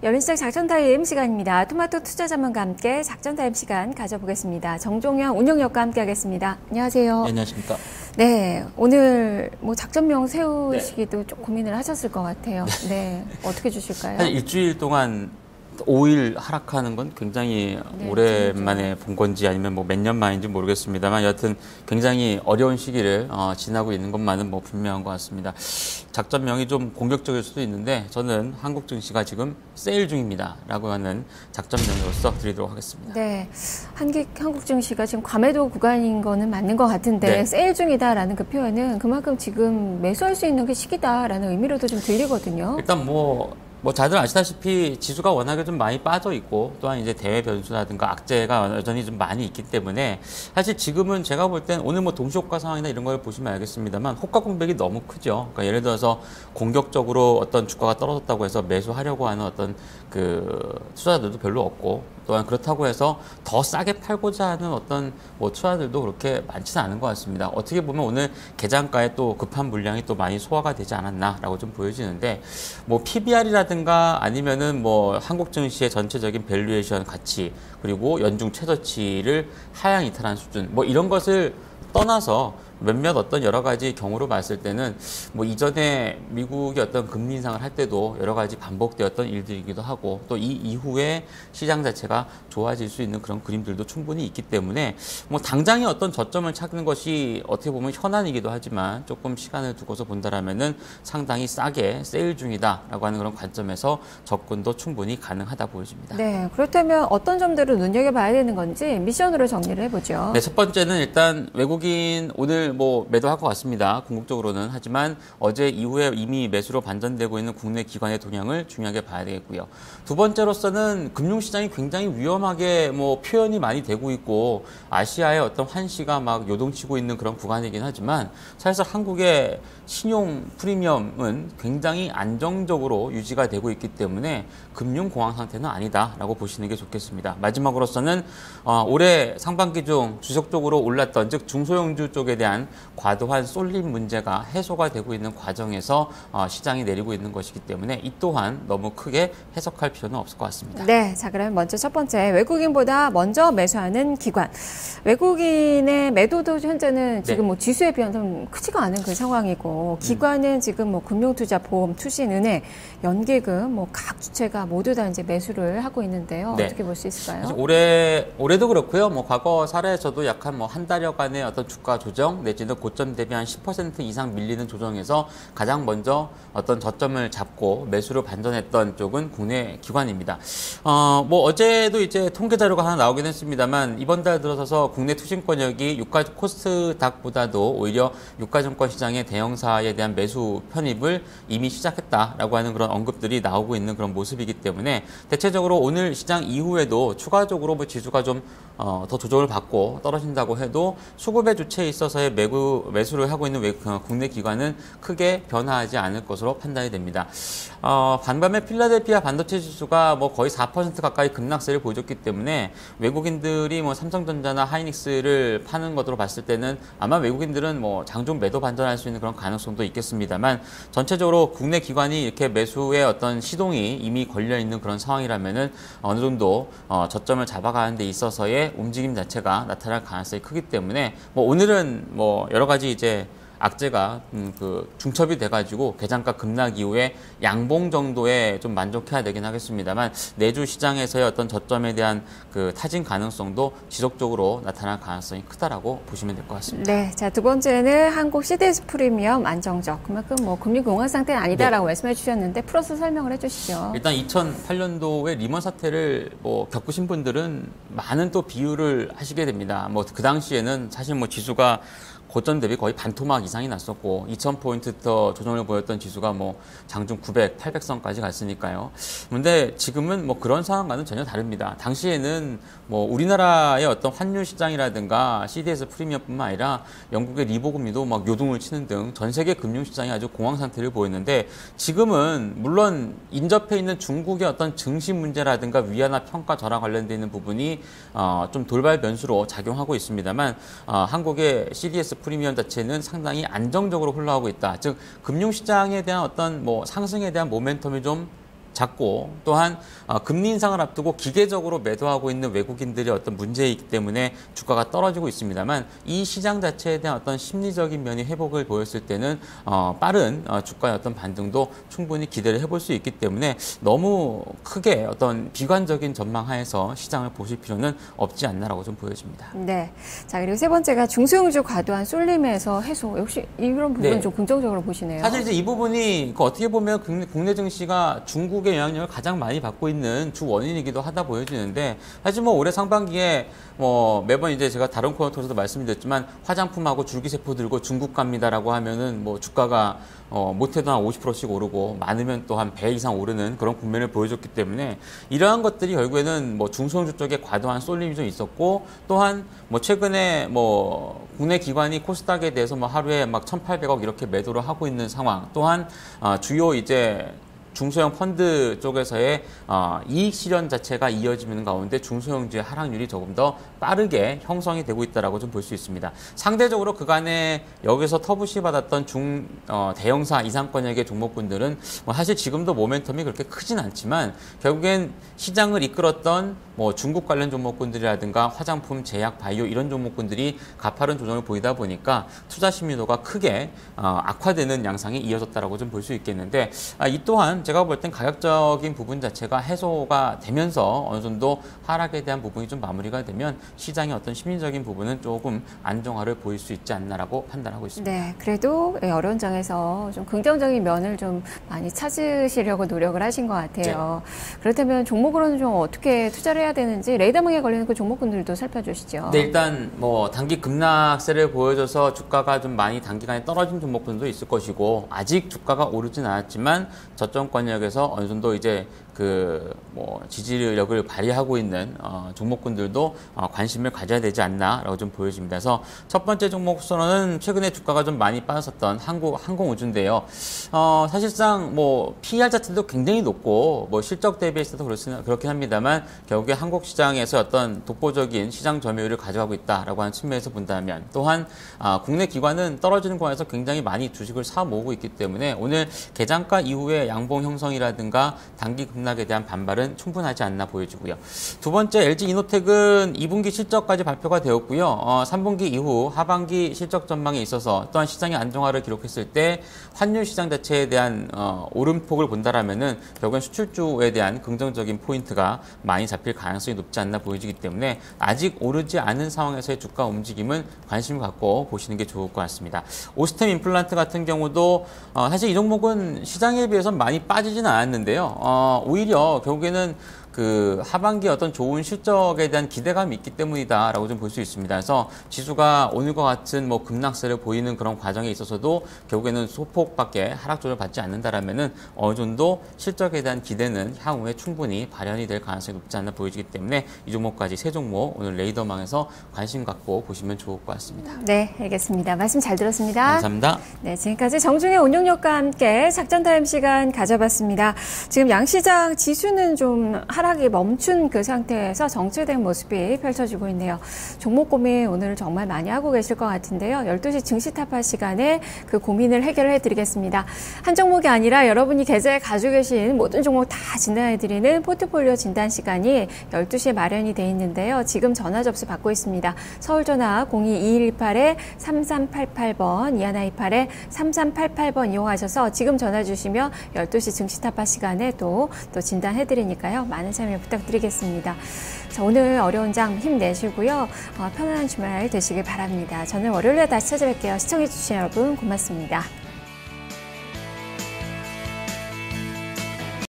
열린시장 작전타임 시간입니다. 토마토 투자 전문가 함께 작전타임 시간 가져보겠습니다. 정종영 운영역과 함께 하겠습니다. 안녕하세요. 네, 안녕하십니까. 네, 오늘 뭐 작전명 세우시기도 좀 고민을 하셨을 것 같아요. 네, 어떻게 주실까요? 사실 일주일 동안 5일 하락하는 건 굉장히 오랜만에 본 건지 아니면 뭐 몇 년 만인지 모르겠습니다만 여하튼 굉장히 어려운 시기를 지나고 있는 것만은 뭐 분명한 것 같습니다. 작전명이 좀 공격적일 수도 있는데 저는 한국 증시가 지금 세일 중입니다 라고 하는 작전명으로서 드리도록 하겠습니다. 네, 한국 증시가 지금 과매도 구간인 거는 맞는 것 같은데 네. 세일 중이다라는 그 표현은 그만큼 지금 매수할 수 있는 그 시기다라는 의미로도 좀 들리거든요. 일단 뭐 다들 아시다시피 지수가 워낙에 좀 많이 빠져 있고 또한 이제 대외 변수라든가 악재가 여전히 좀 많이 있기 때문에 사실 지금은 제가 볼 땐 오늘 뭐 동시호가 상황이나 이런 걸 보시면 알겠습니다만 호가 공백이 너무 크죠. 그러니까 예를 들어서 공격적으로 어떤 주가가 떨어졌다고 해서 매수하려고 하는 어떤 그 투자자들도 별로 없고 또한 그렇다고 해서 더 싸게 팔고자 하는 어떤 뭐 투자들도 그렇게 많지는 않은 것 같습니다. 어떻게 보면 오늘 개장가에 또 급한 물량이 또 많이 소화가 되지 않았나라고 좀 보여지는데 뭐 PBR이라든가 아니면은 뭐 한국 증시의 전체적인 밸류에이션 가치 그리고 연중 최저치를 하향 이탈한 수준 뭐 이런 것을 떠나서 몇몇 어떤 여러 가지 경우로 봤을 때는 뭐 이전에 미국이 어떤 금리 인상을 할 때도 여러 가지 반복되었던 일들이기도 하고 또 이 이후에 시장 자체가 좋아질 수 있는 그런 그림들도 충분히 있기 때문에 뭐 당장의 어떤 저점을 찾는 것이 어떻게 보면 현안이기도 하지만 조금 시간을 두고서 본다라면은 상당히 싸게 세일 중이다라고 하는 그런 관점에서 접근도 충분히 가능하다 보여집니다. 네, 그렇다면 어떤 점들을 눈여겨봐야 되는 건지 미션으로 정리를 해보죠. 네, 첫 번째는 일단 외국인 오늘 뭐 매도할 것 같습니다. 궁극적으로는. 하지만 어제 이후에 이미 매수로 반전되고 있는 국내 기관의 동향을 중요하게 봐야 되겠고요. 두 번째로서는 금융시장이 굉장히 위험하게 뭐 표현이 많이 되고 있고 아시아의 어떤 환시가 막 요동치고 있는 그런 구간이긴 하지만 사실상 한국의 신용 프리미엄은 굉장히 안정적으로 유지가 되고 있기 때문에 금융공황 상태는 아니다라고 보시는 게 좋겠습니다. 마지막으로서는 올해 상반기 중 지속적으로 올랐던 즉 중소형주 쪽에 대한 과도한 쏠림 문제가 해소가 되고 있는 과정에서 시장이 내리고 있는 것이기 때문에 이 또한 너무 크게 해석할 필요는 없을 것 같습니다. 네, 자 그러면 먼저 첫 번째 외국인보다 먼저 매수하는 기관. 외국인의 매도도 현재는 지금 뭐 지수에 비하면 크지가 않은 그 상황이고 기관은 지금 뭐 금융투자, 보험, 투신, 은행, 연계금 뭐 각 주체가 모두 다 이제 매수를 하고 있는데요. 네. 어떻게 볼 수 있을까요? 올해도 그렇고요. 뭐 과거 사례에서도 약 한 뭐 한 달여간의 어떤 주가 조정 내지는 고점 대비 한 10% 이상 밀리는 조정에서 가장 먼저 어떤 저점을 잡고 매수로 반전했던 쪽은 국내 기관입니다. 뭐 어제도 이제 통계 자료가 하나 나오긴 했습니다만 이번 달 들어서서 국내 투신권역이 유가 코스닥보다도 오히려 유가증권 시장의 대형사에 대한 매수 편입을 이미 시작했다라고 하는 그런 언급들이 나오고 있는 그런 모습이기 때문에 대체적으로 오늘 시장 이후에도 추가적으로 뭐 지수가 좀 더 조정을 받고 떨어진다고 해도 수급의 주체에 있어서의 매수를 하고 있는 국내 기관은 크게 변화하지 않을 것으로 판단이 됩니다. 반면에 필라델피아 반도체 지수가 뭐 거의 4% 가까이 급락세를 보여줬기 때문에 외국인들이 뭐 삼성전자나 하이닉스를 파는 것으로 봤을 때는 아마 외국인들은 뭐 장중 매도 반전할 수 있는 그런 가능성도 있겠습니다만 전체적으로 국내 기관이 이렇게 매수의 어떤 시동이 이미 걸려 있는 그런 상황이라면은 어느 정도 저점을 잡아가는 데 있어서의 움직임 자체가 나타날 가능성이 크기 때문에 뭐 오늘은 뭐 여러 가지 이제 악재가 그 중첩이 돼가지고 개장가 급락 이후에 양봉 정도에 좀 만족해야 되긴 하겠습니다만 내주 시장에서의 어떤 저점에 대한 그 타진 가능성도 지속적으로 나타날 가능성이 크다라고 보시면 될 것 같습니다. 네, 자 두 번째는 한국 CDS 프리미엄 안정적. 그만큼 뭐 금융 공황 상태는 아니다라고 말씀해 주셨는데 풀어서 설명을 해주시죠. 일단 2008년도에 리먼 사태를 뭐 겪으신 분들은 많은 또 비유를 하시게 됩니다. 뭐 그 당시에는 사실 뭐 지수가 고점 대비 거의 반토막 이상이 났었고 2000포인트 더 조정을 보였던 지수가 뭐 장중 900, 800선까지 갔으니까요. 근데 지금은 뭐 그런 상황과는 전혀 다릅니다. 당시에는 뭐 우리나라의 어떤 환율 시장이라든가 CDS 프리미엄뿐만 아니라 영국의 리보금리도 막 요동을 치는 등 전 세계 금융 시장이 아주 공황 상태를 보였는데 지금은 물론 인접해 있는 중국의 어떤 증시 문제라든가 위안화 평가 절하 관련돼 있는 부분이 좀 돌발 변수로 작용하고 있습니다만 한국의 CDS 프리미엄 자체는 상당히 안정적으로 흘러가고 있다. 즉 금융시장에 대한 어떤 뭐 상승에 대한 모멘텀이 좀 작고 또한 금리 인상을 앞두고 기계적으로 매도하고 있는 외국인들의 어떤 문제이기 때문에 주가가 떨어지고 있습니다만 이 시장 자체에 대한 어떤 심리적인 면이 회복을 보였을 때는 빠른 주가의 어떤 반등도 충분히 기대를 해볼 수 있기 때문에 너무 크게 어떤 비관적인 전망하에서 시장을 보실 필요는 없지 않나라고 좀 보여집니다. 네. 자, 그리고 세 번째가 중소형주 과도한 쏠림에서 해소. 역시 이런 부분 네. 좀 긍정적으로 보시네요. 사실 이제 이 부분이 어떻게 보면 국내 증시가 중국의 영향력을 가장 많이 받고 있는 주 원인이기도 하다 보여지는데 사실 뭐 올해 상반기에 뭐 매번 이제 제가 다른 코너 통해서도 말씀드렸지만 화장품하고 줄기세포 들고 중국 갑니다라고 하면은 뭐 주가가 못해도 한 50%씩 오르고 많으면 또 한 배 이상 오르는 그런 국면을 보여줬기 때문에 이러한 것들이 결국에는 뭐 중소형주 쪽에 과도한 쏠림이 좀 있었고 또한 뭐 최근에 뭐 국내 기관이 코스닥에 대해서 뭐 하루에 막 1,800억 이렇게 매도를 하고 있는 상황 또한 주요 이제 중소형 펀드 쪽에서의 이익 실현 자체가 이어지는 가운데 중소형주의 하락률이 조금 더 빠르게 형성이 되고 있다라고 좀 볼 수 있습니다. 상대적으로 그간에 여기서 터부시 받았던 대형사 이상권역의 종목군들은 뭐 사실 지금도 모멘텀이 그렇게 크진 않지만 결국엔 시장을 이끌었던 뭐 중국 관련 종목군들이라든가 화장품, 제약, 바이오 이런 종목군들이 가파른 조정을 보이다 보니까 투자 심리도가 크게 악화되는 양상이 이어졌다라고 좀 볼 수 있겠는데 이 또한 제가 볼 땐 가격적인 부분 자체가 해소가 되면서 어느 정도 하락에 대한 부분이 좀 마무리가 되면 시장의 어떤 심리적인 부분은 조금 안정화를 보일 수 있지 않나라고 판단하고 있습니다. 네, 그래도 어려운 장에서 좀 긍정적인 면을 좀 많이 찾으시려고 노력을 하신 것 같아요. 네. 그렇다면 종목으로는 좀 어떻게 투자를 해야 되는지 레이더망에 걸리는 그 종목군들도 살펴주시죠. 네, 일단 뭐 단기 급락세를 보여줘서 주가가 좀 많이 단기간에 떨어진 종목군도 있을 것이고 아직 주가가 오르진 않았지만 저점권역에서 어느 정도 이제 뭐 지지력을 발휘하고 있는 종목군들도 관심을 가져야 되지 않나라고 좀 보여집니다. 그래서 첫 번째 종목 선호는 최근에 주가가 좀 많이 빠졌었던 항공우주인데요. 사실상 뭐 PER 자체도 굉장히 높고 뭐 실적 대비해서도 그렇긴 합니다만 결국에 한국 시장에서 어떤 독보적인 시장 점유율을 가져가고 있다라고 하는 측면에서 본다면 또한 국내 기관은 떨어지는 구간에서 굉장히 많이 주식을 사 모으고 있기 때문에 오늘 개장가 이후에 양봉 형성이라든가 단기 급락에 대한 반발은 충분하지 않나 보여지고요. 두 번째 LG이노텍은 2분기 실적까지 발표가 되었고요. 3분기 이후 하반기 실적 전망에 있어서 또한 시장의 안정화를 기록했을 때 환율 시장 자체에 대한 오름폭을 본다라면은 결국엔 수출주에 대한 긍정적인 포인트가 많이 잡힐 가능성이 높지 않나 보여지기 때문에 아직 오르지 않은 상황에서의 주가 움직임은 관심을 갖고 보시는 게 좋을 것 같습니다. 오스템 임플란트 같은 경우도 사실 이 종목은 시장에 비해서 많이 빠지지는 않았는데요. 오히려 결국에는 하반기 어떤 좋은 실적에 대한 기대감이 있기 때문이다라고 좀 볼 수 있습니다. 그래서 지수가 오늘과 같은 뭐 급락세를 보이는 그런 과정에 있어서도 결국에는 소폭밖에 하락 조절 받지 않는다라면은 어느 정도 실적에 대한 기대는 향후에 충분히 발현이 될 가능성이 높지 않나 보여지기 때문에 이 종목까지 세 종목 오늘 레이더망에서 관심 갖고 보시면 좋을 것 같습니다. 네, 알겠습니다. 말씀 잘 들었습니다. 감사합니다. 네, 지금까지 정중의 운용력과 함께 작전타임 시간 가져봤습니다. 지금 양시장 지수는 좀 하락이 멈춘 그 상태에서 정체된 모습이 펼쳐지고 있네요. 종목 고민 오늘 정말 많이 하고 계실 것 같은데요. 12시 증시 타파 시간에 그 고민을 해결해 드리겠습니다. 한 종목이 아니라 여러분이 계좌에 가지고 계신 모든 종목 다 진단해 드리는 포트폴리오 진단 시간이 12시에 마련이 돼 있는데요. 지금 전화 접수 받고 있습니다. 서울 전화 02-2118-3388번, 2128-3388번 이용하셔서 지금 전화 주시면 12시 증시 타파 시간에 또 진단해 드리니까요. 많은 참여 부탁드리겠습니다. 자, 오늘 어려운 장 힘내시고요. 편안한 주말 되시길 바랍니다. 저는 월요일에 다시 찾아뵐게요. 시청해주신 여러분 고맙습니다.